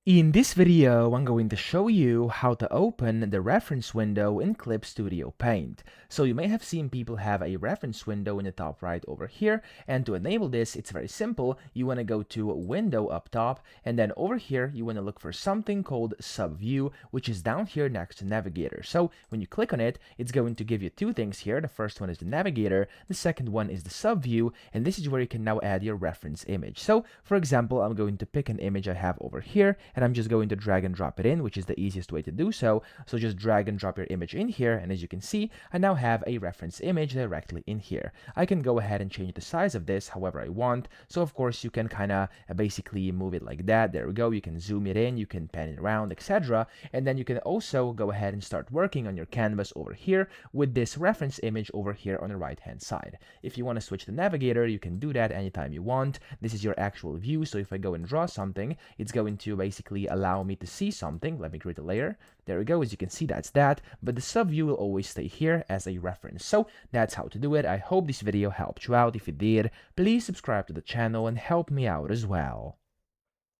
In this video, I'm going to show you how to open the reference window in Clip Studio Paint. So you may have seen people have a reference window in the top right over here, and to enable this, it's very simple. You want to go to Window up top, and then over here, you want to look for something called Subview, which is down here next to Navigator. So when you click on it, it's going to give you two things here. The first one is the Navigator, the second one is the Subview, and this is where you can now add your reference image. So for example, I'm going to pick an image I have over here, and I'm just going to drag and drop it in, which is the easiest way to do so. So just drag and drop your image in here, and as you can see, I now have a reference image directly in here. I can go ahead and change the size of this however I want. So of course you can kind of basically move it like that. There we go. You can zoom it in, you can pan it around, etc. And then you can also go ahead and start working on your canvas over here with this reference image over here on the right hand side. If you want to switch the navigator, you can do that anytime you want. This is your actual view. So if I go and draw something, it's going to basically allow me to see something. Let me create a layer. There we go. As you can see, that's that. But the sub view will always stay here as a reference. So that's how to do it. I hope this video helped you out. If it did, please subscribe to the channel and help me out as well.